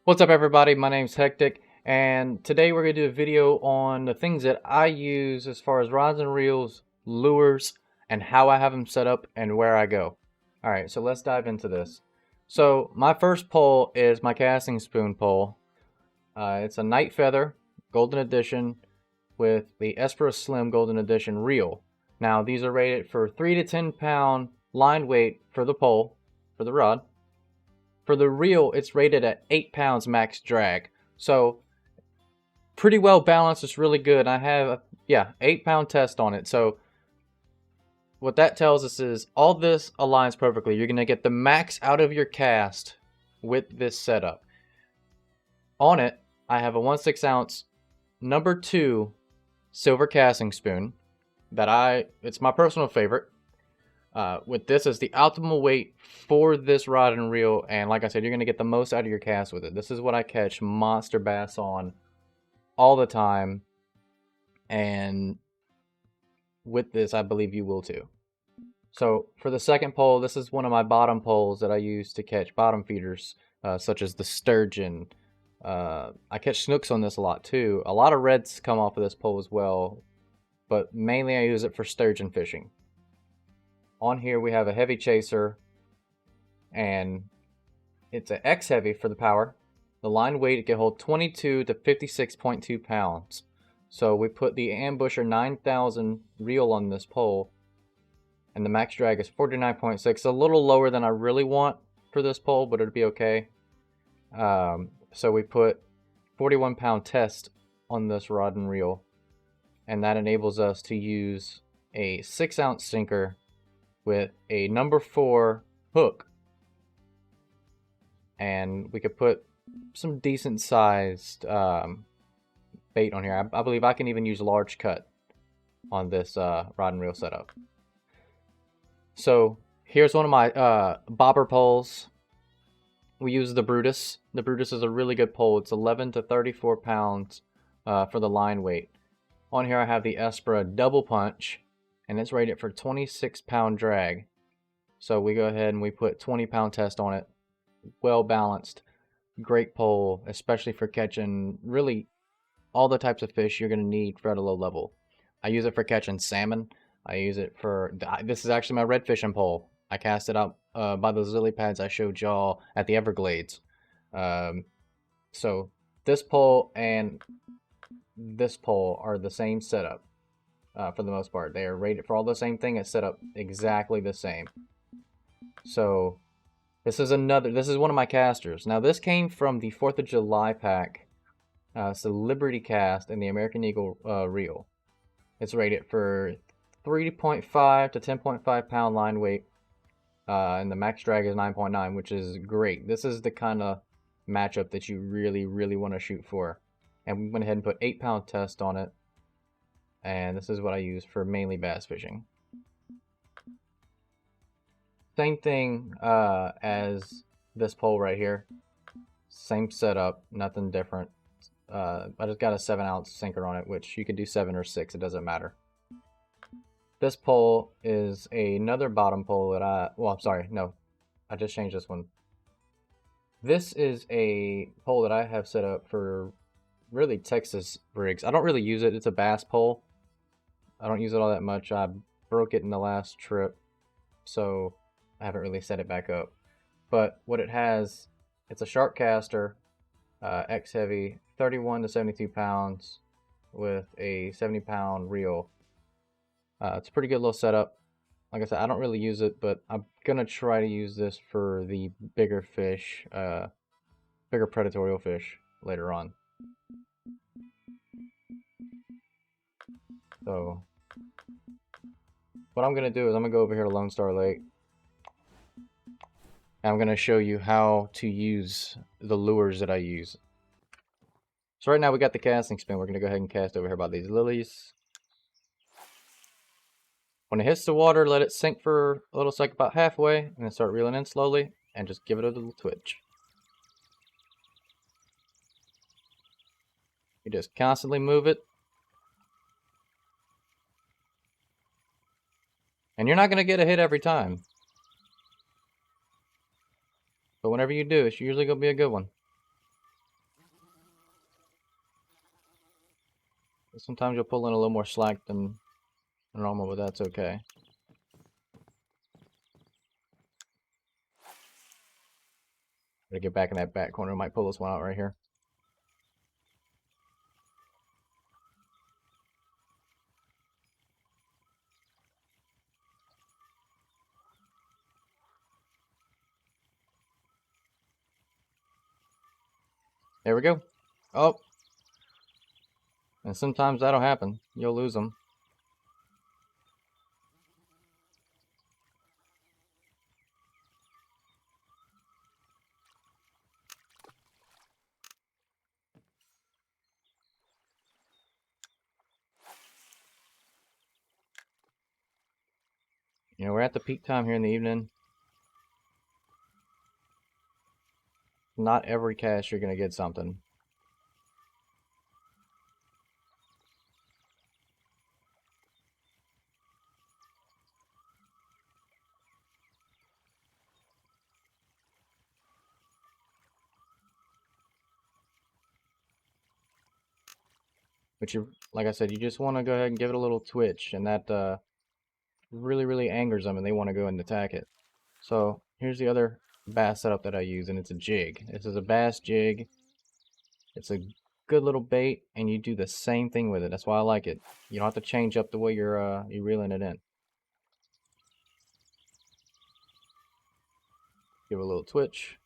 What's up everybody, my name's Hectic, and today we're going to do a video on the things that I use as far as rods and reels, lures, and how I have them set up and where I go. Alright, so let's dive into this. So my first pole is my casting spoon pole. It's a Night Feather Golden Edition with the Espera Slim Golden Edition reel. Now these are rated for 3 to 10 pound line weight for the pole, for the rod. For the reel, it's rated at 8 pounds max drag. So, pretty well balanced. It's really good. I have, 8-pound test on it. So, what that tells us is all this aligns perfectly. You're going to get the max out of your cast with this setup. On it, I have a 1/6 ounce number 2 silver casting spoon it's my personal favorite. With this as the optimal weight for this rod and reel, and like I said, you're going to get the most out of your cast with it. This is what I catch monster bass on all the time, and with this I believe you will too. So for the second pole, this is one of my bottom poles that I use to catch bottom feeders, such as the sturgeon. I catch snooks on this a lot too. A lot of reds come off of this pole as well, but mainly I use it for sturgeon fishing. On here we have a heavy chaser, and it's an X heavy for the power. The line weight can hold 22 to 56.2 pounds. So we put the Ambusher 9000 reel on this pole, and the max drag is 49.6. A little lower than I really want for this pole, but it'll be okay. So we put 41 pound test on this rod and reel, and that enables us to use a 6 ounce sinker with a number 4 hook, and we could put some decent sized bait on here. I believe I can even use large cut on this rod and reel setup. So here's one of my bobber poles. We use the Brutus. The Brutus is a really good pole. It's 11 to 34 pounds for the line weight. On here I have the Espera Double Punch, and it's rated for 26 pound drag. So we go ahead and we put 20 pound test on it. Well balanced, great pole, especially for catching really all the types of fish you're going to need for at a low level. I use it for catching salmon. I use it for, this is actually my red fishing pole. I cast it out by those lily pads I showed y'all at the Everglades. So this pole and this pole are the same setup. For the most part, they are rated for all the same thing. It's set up exactly the same. So this is one of my casters. Now this came from the 4th of July pack. It's the Liberty Cast and the American Eagle reel. It's rated for 3.5 to 10.5 pound line weight, and the max drag is 9.9, which is great. This is the kind of matchup that you really want to shoot for. And we went ahead and put 8 pound test on it. And this is what I use for mainly bass fishing. Same thing as this pole right here. Same setup, nothing different. I just got a 7 ounce sinker on it, which you could do 7 or 6, it doesn't matter. This pole is another bottom pole that I just changed this one. This is a pole that I have set up for really Texas rigs. I don't really use it. It's a bass pole. I don't use it all that much. I broke it in the last trip, so I haven't really set it back up. But what it has, it's a shark caster, X heavy, 31 to 72 pounds with a 70 pound reel. It's a pretty good little setup. Like I said, I don't really use it, but I'm gonna try to use this for the bigger fish, bigger predatorial fish later on. So what I'm going to do is I'm going to go over here to Lone Star Lake, and I'm going to show you how to use the lures that I use. So right now we got the casting spin. We're going to go ahead and cast over here by these lilies. When it hits the water, let it sink for a little second, about halfway, and then start reeling in slowly, and just give it a little twitch. You just constantly move it. And you're not going to get a hit every time. But whenever you do, it's usually going to be a good one. Sometimes you'll pull in a little more slack than normal, but that's okay. Gotta get back in that back corner. Might pull this one out right here. There we go. Oh, and sometimes that'll happen. You'll lose them. You know, we're at the peak time here in the evening. Not every cast you're gonna get something. But you, like I said, you just want to go ahead and give it a little twitch, and that really angers them, and they want to go and attack it. So here's the other bass setup that I use, and it's a jig. This is a bass jig. It's a good little bait, and you do the same thing with it. That's why I like it. You don't have to change up the way you're reeling it in. Give it a little twitch.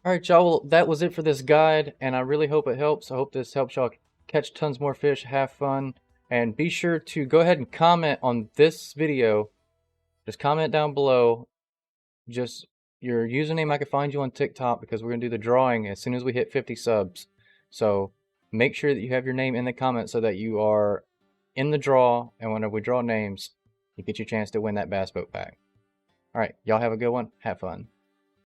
All right, y'all. Well, that was it for this guide, and I really hope it helps. I hope this helps y'all catch tons more fish, have fun, and be sure to go ahead and comment on this video. Just comment down below. Just your username. I can find you on TikTok because we're gonna do the drawing as soon as we hit 50 subs. So make sure that you have your name in the comments so that you are in the draw, and whenever we draw names, you get your chance to win that bass boat pack. All right, y'all have a good one. Have fun.